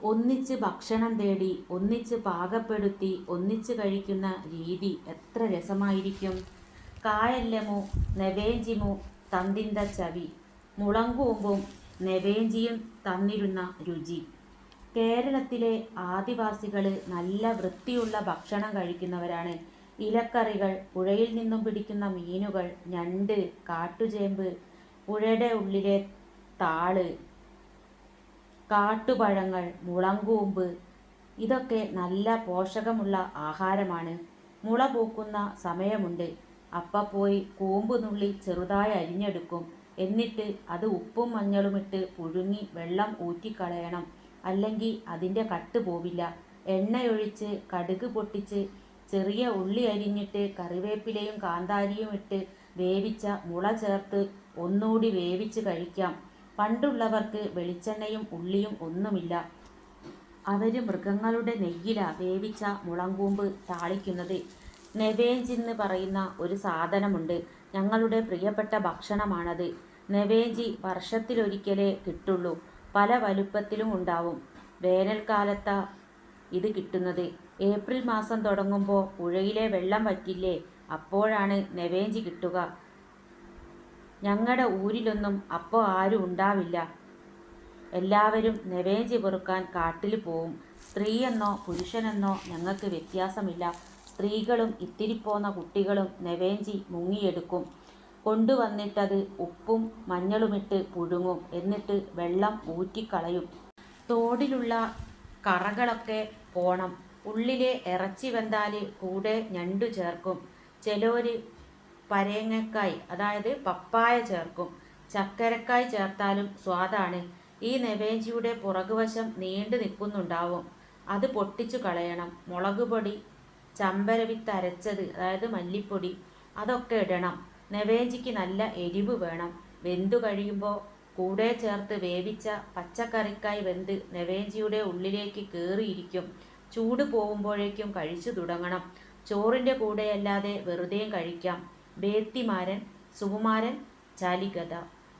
ഒന്നിച്ച് ഭക്ഷണം തേടി ഒന്നിച്ച് പാകപ്പെടുത്തി ഒന്നിച്ച് കഴിക്കുന്ന രീതി എത്ര രസമായിരിക്കും. കായല്ലമു നെവേഞ്ചിമു തന്തിന്ത ചവി, മുളങ്കൂമ്പും നെവേഞ്ചിയും തന്നിരുന്ന രുചി. കേരളത്തിലെ ആദിവാസികൾ നല്ല വൃത്തിയുള്ള ഭക്ഷണം കഴിക്കുന്നവരാണ്. ഇലക്കറികൾ, പുഴയിൽ നിന്നും പിടിക്കുന്ന മീനുകൾ, ഞണ്ട്, കാട്ടുചേമ്പ്, പുഴയുടെ ഉള്ളിലെ താള്, കാട്ടുപഴങ്ങൾ, മുളങ്കൂമ്പ്, ഇതൊക്കെ നല്ല പോഷകമുള്ള ആഹാരമാണ്. മുള പൂക്കുന്ന സമയമുണ്ട്. അപ്പ പോയി കൂമ്പ് നുള്ളി ചെറുതായി അരിഞ്ഞെടുക്കും. എന്നിട്ട് അത് ഉപ്പും മഞ്ഞളുമിട്ട് പുഴുങ്ങി വെള്ളം ഊറ്റിക്കളയണം. അല്ലെങ്കിൽ അതിൻ്റെ കട്ട് പോവില്ല. എണ്ണയൊഴിച്ച് കടുക് പൊട്ടിച്ച് ചെറിയ ഉള്ളി അരിഞ്ഞിട്ട് കറിവേപ്പിലയും കാന്താരിയും ഇട്ട് വേവിച്ച മുള ചേർത്ത് ഒന്നുകൂടി വേവിച്ച് കഴിക്കാം. പണ്ടുള്ളവർക്ക് വെളിച്ചെണ്ണയും ഉള്ളിയും ഒന്നുമില്ല. അവർ മൃഗങ്ങളുടെ നെയ്യിലാ വേവിച്ച മുളങ്കൂമ്പ് താളിക്കുന്നത്. നെവേഞ്ചിന്ന് പറയുന്ന ഒരു സാധനമുണ്ട്. ഞങ്ങളുടെ പ്രിയപ്പെട്ട ഭക്ഷണമാണത്. നെവേഞ്ചി വർഷത്തിലൊരിക്കലേ കിട്ടുള്ളൂ. പല വലുപ്പത്തിലും ഉണ്ടാവും. വേനൽക്കാലത്താ ഇത് കിട്ടുന്നത്. ഏപ്രിൽ മാസം തുടങ്ങുമ്പോൾ പുഴയിലെ വെള്ളം വറ്റില്ലേ, അപ്പോഴാണ് നെവേഞ്ചി കിട്ടുക. ഞങ്ങളുടെ ഊരിലൊന്നും അപ്പോൾ ആരും ഉണ്ടാവില്ല. എല്ലാവരും നെവേഞ്ചി പെറുക്കാൻ കാട്ടിൽ പോവും. സ്ത്രീയെന്നോ പുരുഷനെന്നോ ഞങ്ങൾക്ക് വ്യത്യാസമില്ല. സ്ത്രീകളും ഇത്തിരി പോന്ന കുട്ടികളും നെവേഞ്ചി മുങ്ങിയെടുക്കും. കൊണ്ടുവന്നിട്ടത് ഉപ്പും മഞ്ഞളുമിട്ട് പുഴുങ്ങും. എന്നിട്ട് വെള്ളം ഊറ്റിക്കളയും. തോടിലുള്ള കറകളൊക്കെ പോണം. ഉള്ളിലെ ഇറച്ചി വെന്താൽ കൂടെ ഞണ്ടു ചേർക്കും. ചിലര് പരേങ്ങക്കായ്, അതായത് പപ്പായ ചേർക്കും. ചക്കരക്കായ് ചേർത്താലും സ്വാദാണ്. ഈ നെവേഞ്ചിയുടെ പുറകുവശം നീണ്ടു നിൽക്കുന്നുണ്ടാവും. അത് പൊട്ടിച്ചു കളയണം. മുളകുപൊടി, ചമ്പരവിത്ത് അരച്ചത്, അതായത് മല്ലിപ്പൊടി, അതൊക്കെ ഇടണം. നെവേഞ്ചിക്ക് നല്ല എരിവ് വേണം. വെന്തു കഴിയുമ്പോൾ കൂടെ ചേർത്ത് വേവിച്ച പച്ചക്കറിക്കായ് വെന്ത് നെവേഞ്ചിയുടെ ഉള്ളിലേക്ക് കയറിയിരിക്കും. ചൂട് പോകുമ്പോഴേക്കും കഴിച്ചു തുടങ്ങണം. ചോറിൻ്റെ കൂടെയല്ലാതെ വെറുതെയും കഴിക്കാം. ബേത്തിമാരൻ, സുകുമാരൻ, ചാലികഥ.